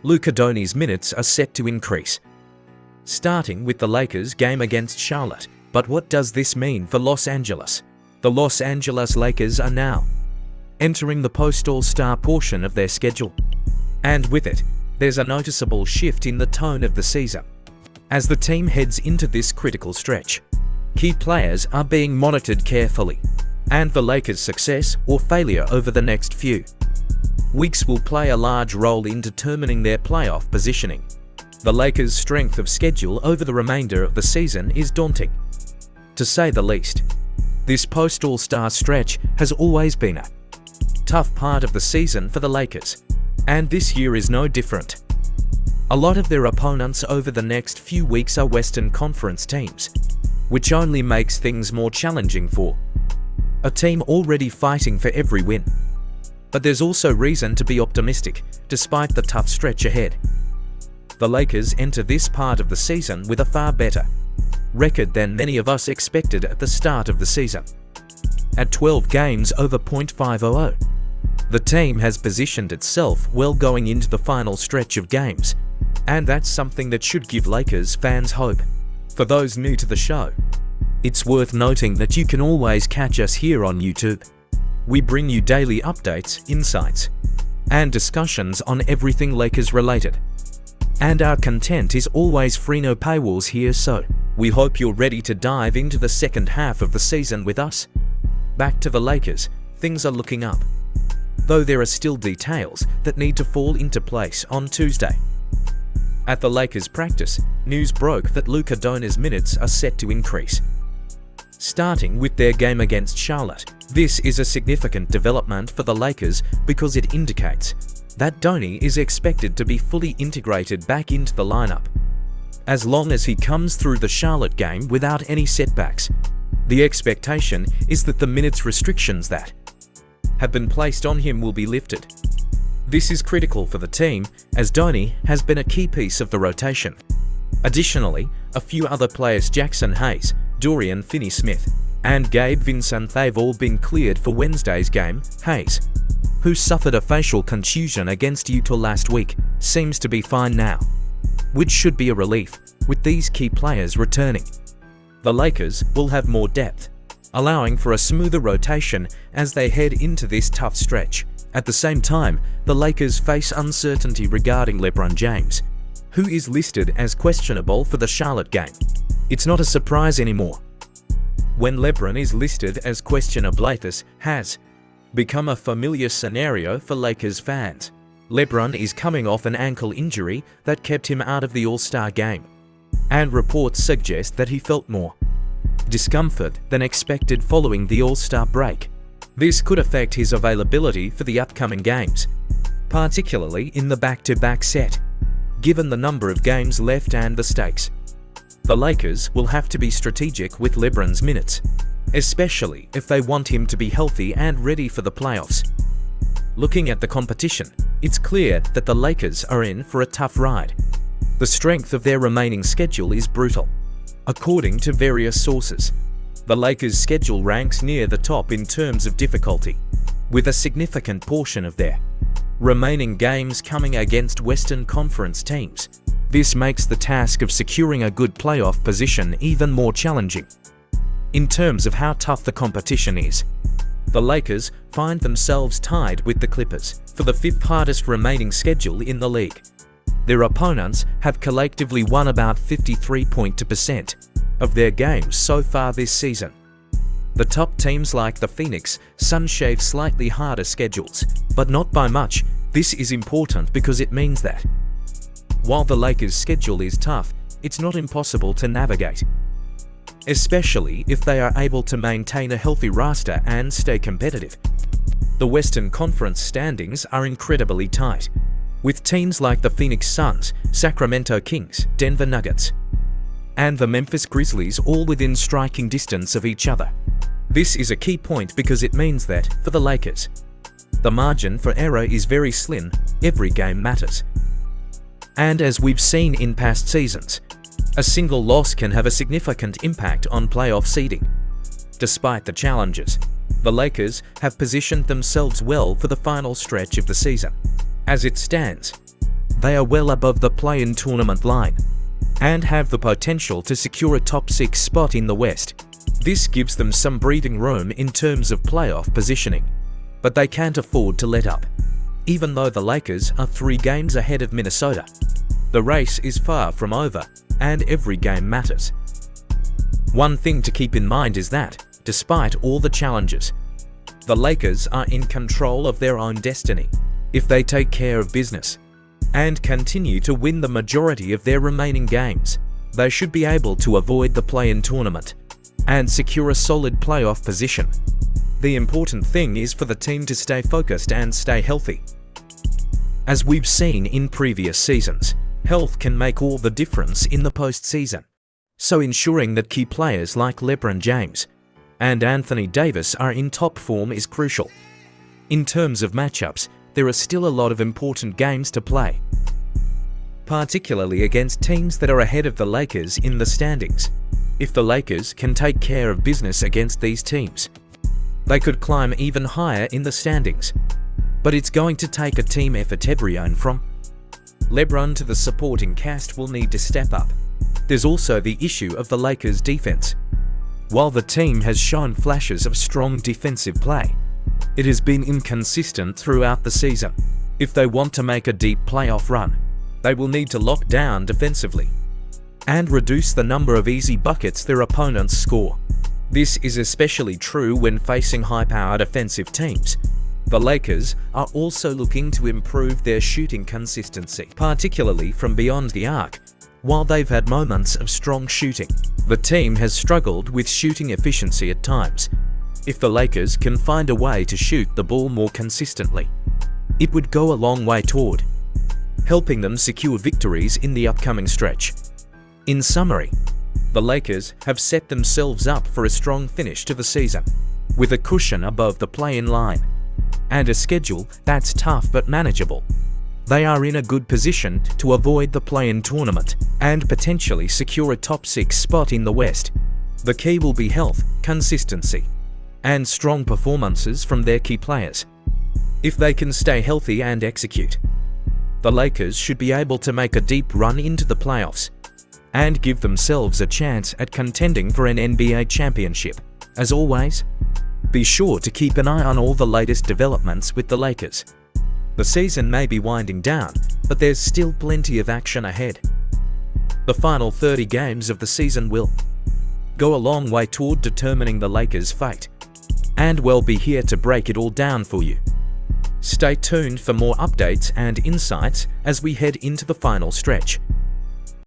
Luka Doncic's minutes are set to increase. Starting with the Lakers game against Charlotte. But what does this mean for Los Angeles? The Los Angeles Lakers are now entering the post-All-Star portion of their schedule. And with it, there's a noticeable shift in the tone of the season. As the team heads into this critical stretch, key players are being monitored carefully, and the Lakers' success or failure over the next few weeks will play a large role in determining their playoff positioning. The Lakers' strength of schedule over the remainder of the season is daunting, to say the least. This post-All-Star stretch has always been a tough part of the season for the Lakers, and this year is no different. A lot of their opponents over the next few weeks are Western Conference teams, which only makes things more challenging for a team already fighting for every win. But there's also reason to be optimistic, despite the tough stretch ahead. The Lakers enter this part of the season with a far better record than many of us expected at the start of the season. At 12 games over .500, the team has positioned itself well going into the final stretch of games, and that's something that should give Lakers fans hope. For those new to the show, it's worth noting that you can always catch us here on YouTube. We bring you daily updates, insights, and discussions on everything Lakers related. And our content is always free, no paywalls here, so we hope you're ready to dive into the second half of the season with us. Back to the Lakers, things are looking up, though there are still details that need to fall into place on Tuesday. At the Lakers practice, news broke that Luka Doncic's minutes are set to increase. Starting with their game against Charlotte, this is a significant development for the Lakers because it indicates that Doncic is expected to be fully integrated back into the lineup. As long as he comes through the Charlotte game without any setbacks, the expectation is that the minutes restrictions that have been placed on him will be lifted. This is critical for the team, as Doncic has been a key piece of the rotation. Additionally, a few other players, Jackson Hayes, Dorian Finney-Smith, and Gabe Vincent, they've all been cleared for Wednesday's game. Hayes, who suffered a facial contusion against Utah last week, seems to be fine now, which should be a relief, with these key players returning. The Lakers will have more depth, allowing for a smoother rotation as they head into this tough stretch. At the same time, the Lakers face uncertainty regarding LeBron James, who is listed as questionable for the Charlotte game. It's not a surprise anymore. When LeBron is listed as questionable, this has become a familiar scenario for Lakers fans. LeBron is coming off an ankle injury that kept him out of the All-Star game, and reports suggest that he felt more discomfort than expected following the All-Star break. This could affect his availability for the upcoming games, particularly in the back-to-back set, given the number of games left and the stakes. The Lakers will have to be strategic with LeBron's minutes, especially if they want him to be healthy and ready for the playoffs. Looking at the competition, it's clear that the Lakers are in for a tough ride. The strength of their remaining schedule is brutal. According to various sources, the Lakers' schedule ranks near the top in terms of difficulty, with a significant portion of their remaining games coming against Western Conference teams. This makes the task of securing a good playoff position even more challenging. In terms of how tough the competition is, the Lakers find themselves tied with the Clippers for the fifth hardest remaining schedule in the league. Their opponents have collectively won about 53% of their games so far this season. The top teams like the Phoenix Suns shave slightly harder schedules, but not by much. This is important because it means that while the Lakers' schedule is tough, it's not impossible to navigate, especially if they are able to maintain a healthy roster and stay competitive. The Western Conference standings are incredibly tight, with teams like the Phoenix Suns, Sacramento Kings, Denver Nuggets, and the Memphis Grizzlies all within striking distance of each other. This is a key point because it means that, for the Lakers, the margin for error is very slim. Every game matters. And as we've seen in past seasons, a single loss can have a significant impact on playoff seeding. Despite the challenges, the Lakers have positioned themselves well for the final stretch of the season. As it stands, They are well above the play-in tournament line and have the potential to secure a top 6 spot in the West. This gives them some breathing room in terms of playoff positioning, but they can't afford to let up. Even though the Lakers are 3 games ahead of Minnesota, the race is far from over, and every game matters. One thing to keep in mind is that, despite all the challenges, the Lakers are in control of their own destiny. If they take care of business and continue to win the majority of their remaining games, they should be able to avoid the play-in tournament and secure a solid playoff position. The important thing is for the team to stay focused and stay healthy. As we've seen in previous seasons, health can make all the difference in the postseason. So ensuring that key players like LeBron James and Anthony Davis are in top form is crucial. In terms of matchups, there are still a lot of important games to play, particularly against teams that are ahead of the Lakers in the standings. If the Lakers can take care of business against these teams, they could climb even higher in the standings. But it's going to take a team effort. Everyone from LeBron to the supporting cast will need to step up. There's also the issue of the Lakers' defense. While the team has shown flashes of strong defensive play, it has been inconsistent throughout the season. If they want to make a deep playoff run, they will need to lock down defensively and reduce the number of easy buckets their opponents score. This is especially true when facing high-powered offensive teams. The Lakers are also looking to improve their shooting consistency, particularly from beyond the arc. While they've had moments of strong shooting, the team has struggled with shooting efficiency at times. If the Lakers can find a way to shoot the ball more consistently, it would go a long way toward helping them secure victories in the upcoming stretch. In summary, the Lakers have set themselves up for a strong finish to the season, with a cushion above the play-in line and a schedule that's tough but manageable. They are in a good position to avoid the play-in tournament and potentially secure a top 6 spot in the West. The key will be health, consistency, and strong performances from their key players. If they can stay healthy and execute, the Lakers should be able to make a deep run into the playoffs and give themselves a chance at contending for an NBA championship. As always, be sure to keep an eye on all the latest developments with the Lakers. The season may be winding down, but there's still plenty of action ahead. The final 30 games of the season will go a long way toward determining the Lakers' fate, and we'll be here to break it all down for you. Stay tuned for more updates and insights as we head into the final stretch.